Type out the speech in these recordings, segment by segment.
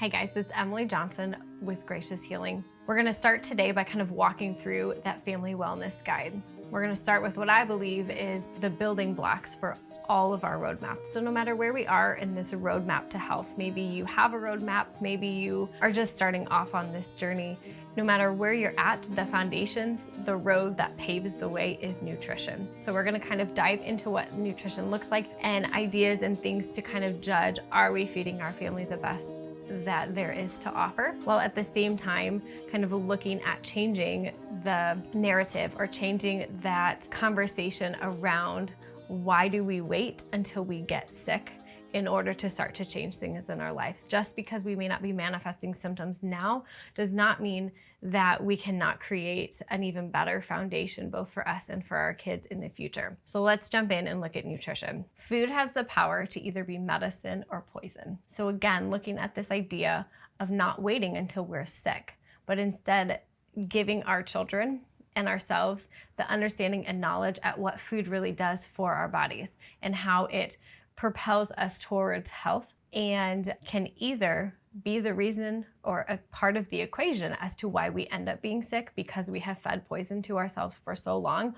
Hi guys, it's Emily Johnson with Gracious Healing. We're gonna start today by kind of walking through that family wellness guide. We're gonna start with what I believe is the building blocks for all of our roadmaps. So no matter where we are in this roadmap to health, maybe you have a roadmap, maybe you are just starting off on this journey, no matter where you're at, the foundations, the road that paves the way is nutrition. So we're gonna kind of dive into what nutrition looks like and ideas and things to kind of judge, are we feeding our family the best that there is to offer, while at the same time kind of looking at changing the narrative or changing that conversation around why do we wait until we get sick in order to start to change things in our lives. Just because we may not be manifesting symptoms now does not mean that we cannot create an even better foundation both for us and for our kids in the future. So let's jump in and look at nutrition. Food has the power to either be medicine or poison. So again, looking at this idea of not waiting until we're sick, but instead giving our children and ourselves the understanding and knowledge at what food really does for our bodies and how it propels us towards health and can either be the reason or a part of the equation as to why we end up being sick because we have fed poison to ourselves for so long,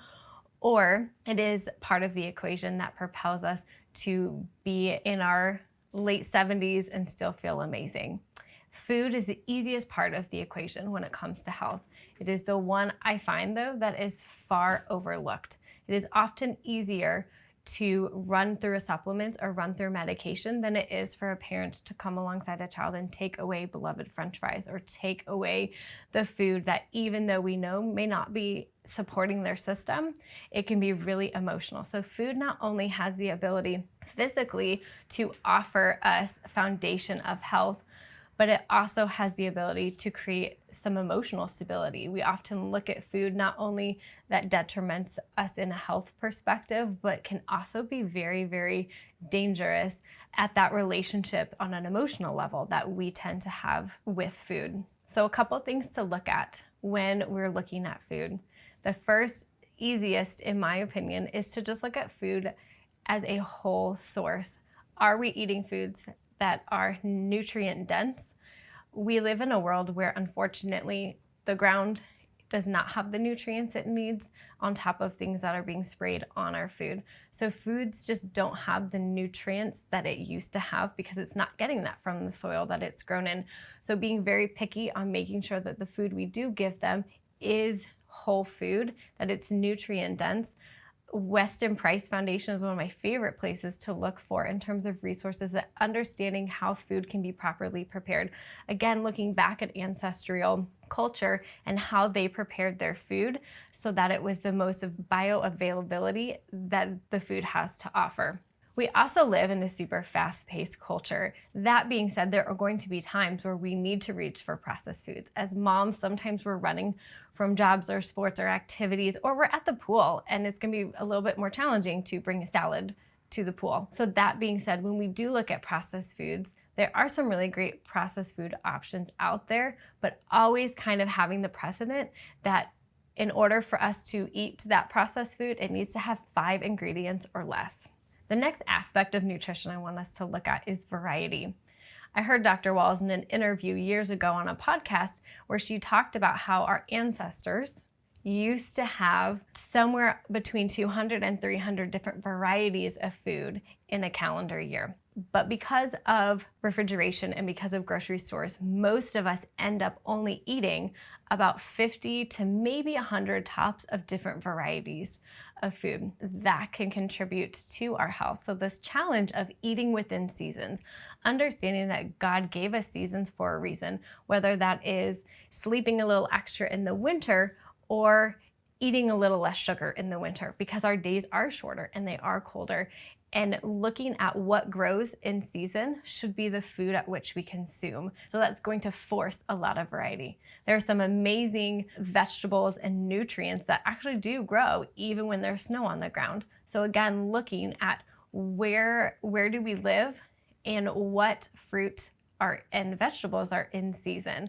or it is part of the equation that propels us to be in our late 70s and still feel amazing. Food is the easiest part of the equation when it comes to health. It is the one I find, though, that is far overlooked. It is often easier to run through a supplement or run through medication than it is for a parent to come alongside a child and take away beloved French fries or take away the food that, even though we know may not be supporting their system, it can be really emotional. So food not only has the ability physically to offer us a foundation of health, but it also has the ability to create some emotional stability. We often look at food not only that detriments us in a health perspective, but can also be very, very dangerous at that relationship on an emotional level that we tend to have with food. So a couple things to look at when we're looking at food. The first, easiest, in my opinion, is to just look at food as a whole source. Are we eating foods that are nutrient dense? We live in a world where, unfortunately, the ground does not have the nutrients it needs on top of things that are being sprayed on our food. So foods just don't have the nutrients that it used to have because it's not getting that from the soil that it's grown in. So being very picky on making sure that the food we do give them is whole food, that it's nutrient dense. Weston Price Foundation is one of my favorite places to look for in terms of resources at understanding how food can be properly prepared. Again, looking back at ancestral culture and how they prepared their food so that it was the most bioavailability that the food has to offer. We also live in a super fast-paced culture. That being said, there are going to be times where we need to reach for processed foods. As moms, sometimes we're running from jobs or sports or activities, or we're at the pool, and it's gonna be a little bit more challenging to bring a salad to the pool. So that being said, when we do look at processed foods, there are some really great processed food options out there, but always kind of having the precedent that in order for us to eat that processed food, it needs to have 5 ingredients or less. The next aspect of nutrition I want us to look at is variety. I heard Dr. Walls in an interview years ago on a podcast where she talked about how our ancestors used to have somewhere between 200 and 300 different varieties of food in a calendar year. But because of refrigeration and because of grocery stores, most of us end up only eating about 50 to maybe 100 tops of different varieties of food that can contribute to our health. So this challenge of eating within seasons, understanding that God gave us seasons for a reason, whether that is sleeping a little extra in the winter or eating a little less sugar in the winter because our days are shorter and they are colder. And looking at what grows in season should be the food at which we consume. So that's going to force a lot of variety. There are some amazing vegetables and nutrients that actually do grow even when there's snow on the ground. So again, looking at where do we live and what fruits are and vegetables are in season,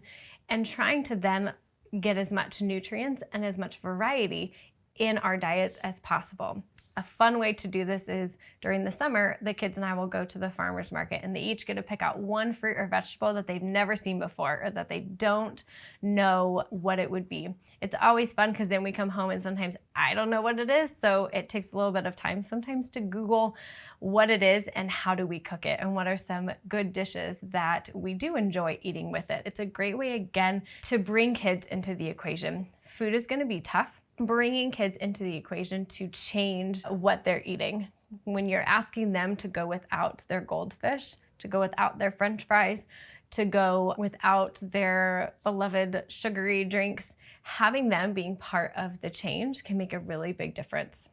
and trying to then get as much nutrients and as much variety in our diets as possible. A fun way to do this is during the summer, the kids and I will go to the farmer's market and they each get to pick out one fruit or vegetable that they've never seen before or that they don't know what it would be. It's always fun because then we come home and sometimes I don't know what it is, so it takes a little bit of time sometimes to Google what it is and how do we cook it and what are some good dishes that we do enjoy eating with it. It's a great way, again, to bring kids into the equation. Food is going to be tough. Bringing kids into the equation to change what they're eating. When you're asking them to go without their goldfish, to go without their French fries, to go without their beloved sugary drinks, having them being part of the change can make a really big difference.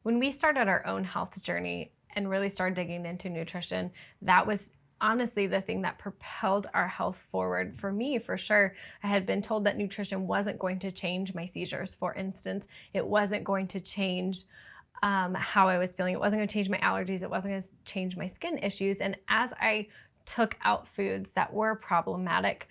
When we started our own health journey and really started digging into nutrition, that was honestly the thing that propelled our health forward. For me, for sure, I had been told that nutrition wasn't going to change my seizures, for instance. It wasn't going to change how I was feeling. It wasn't going to change my allergies. It wasn't going to change my skin issues. And as I took out foods that were problematic,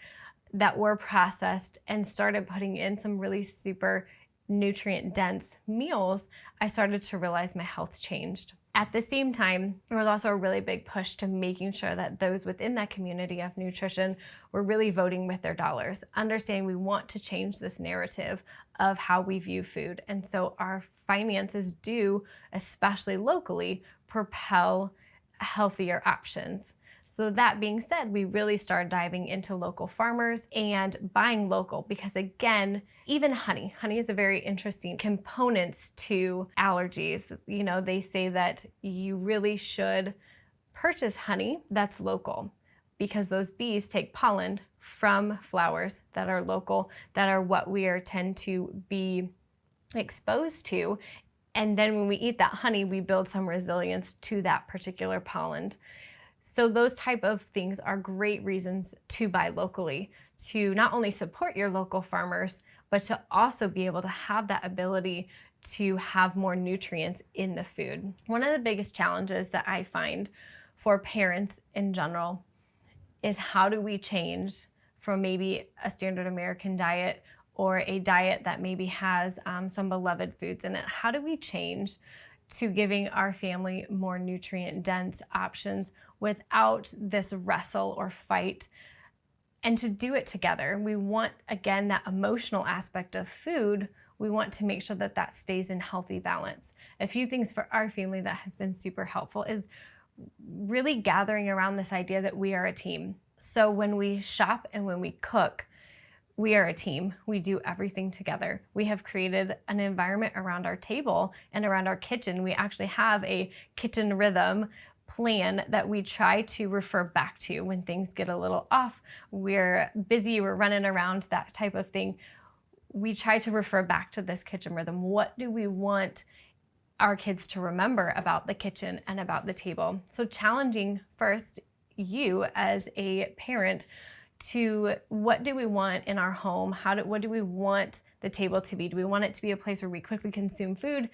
that were processed, and started putting in some really super nutrient-dense meals, I started to realize my health changed. At the same time, there was also a really big push to making sure that those within that community of nutrition were really voting with their dollars, understanding we want to change this narrative of how we view food. And so our finances do, especially locally, propel healthier options. So that being said, we really started diving into local farmers and buying local because, again, even honey is a very interesting component to allergies. You know, they say that you really should purchase honey that's local because those bees take pollen from flowers that are local, that are what we tend to be exposed to. And then when we eat that honey, we build some resilience to that particular pollen. So those type of things are great reasons to buy locally, to not only support your local farmers, but to also be able to have that ability to have more nutrients in the food. One of the biggest challenges that I find for parents in general is how do we change from maybe a standard American diet or a diet that maybe has some beloved foods in it? How do we change to giving our family more nutrient-dense options without this wrestle or fight, and to do it together? We want, again, that emotional aspect of food. We want to make sure that that stays in healthy balance. A few things for our family that has been super helpful is really gathering around this idea that we are a team. So when we shop and when we cook, we are a team. We do everything together. We have created an environment around our table and around our kitchen. We actually have a kitchen rhythm plan that we try to refer back to when things get a little off. We're busy, we're running around, that type of thing. We try to refer back to this kitchen rhythm. What do we want our kids to remember about the kitchen and about the table? So challenging first you as a parent to what do we want in our home? What do we want the table to be? Do we want it to be a place where we quickly consume food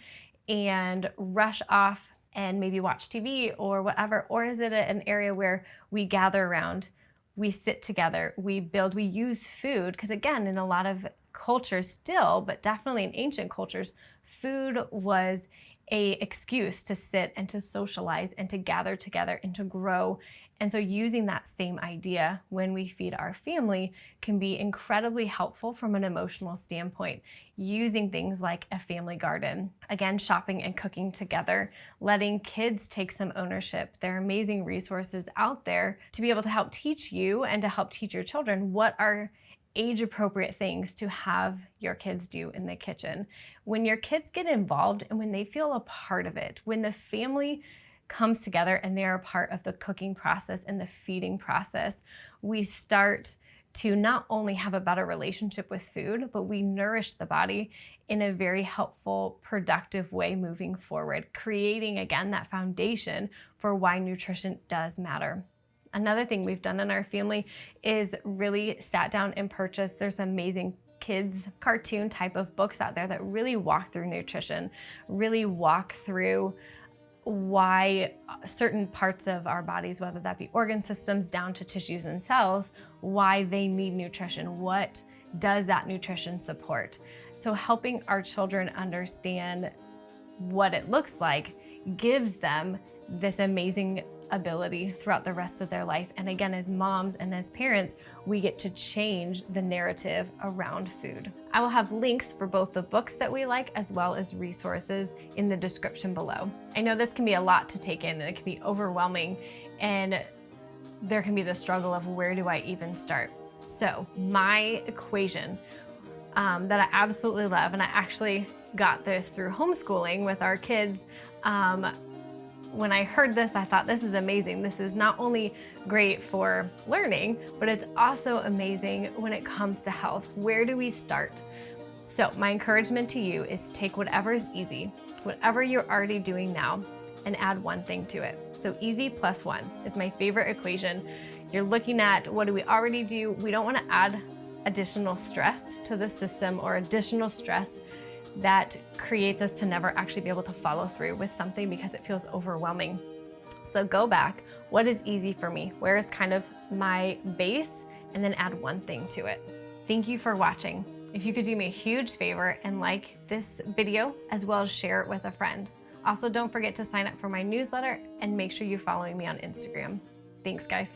and rush off and maybe watch TV or whatever? Or is it an area where we gather around, we sit together, we use food? Because again, in a lot of cultures still, but definitely in ancient cultures, food was an excuse to sit and to socialize and to gather together and to grow. And so using that same idea when we feed our family can be incredibly helpful from an emotional standpoint. Using things like a family garden, again, shopping and cooking together, letting kids take some ownership. There are amazing resources out there to be able to help teach you and to help teach your children what are age-appropriate things to have your kids do in the kitchen. When your kids get involved and when they feel a part of it, when the family comes together and they're a part of the cooking process and the feeding process, we start to not only have a better relationship with food, but we nourish the body in a very helpful, productive way moving forward, creating, again, that foundation for why nutrition does matter. Another thing we've done in our family is really sat down and purchased, there's amazing kids cartoon type of books out there that really walk through nutrition, really walk through why certain parts of our bodies, whether that be organ systems down to tissues and cells, why they need nutrition. What does that nutrition support? So helping our children understand what it looks like gives them this amazing ability throughout the rest of their life. And again, as moms and as parents, we get to change the narrative around food. I will have links for both the books that we like as well as resources in the description below. I know this can be a lot to take in and it can be overwhelming, and there can be the struggle of where do I even start? So my equation that I absolutely love, and I actually got this through homeschooling with our kids. When I heard this, I thought, this is amazing. This is not only great for learning, but it's also amazing when it comes to health. Where do we start? So my encouragement to you is to take whatever is easy, whatever you're already doing now, and add one thing to it. So easy plus one is my favorite equation. You're looking at what do we already do? We don't want to add additional stress to the system or additional stress that creates us to never actually be able to follow through with something because it feels overwhelming. So go back, what is easy for me? Where is kind of my base? And then add one thing to it. Thank you for watching. If you could do me a huge favor and like this video as well as share it with a friend. Also, don't forget to sign up for my newsletter and make sure you're following me on Instagram. Thanks, guys.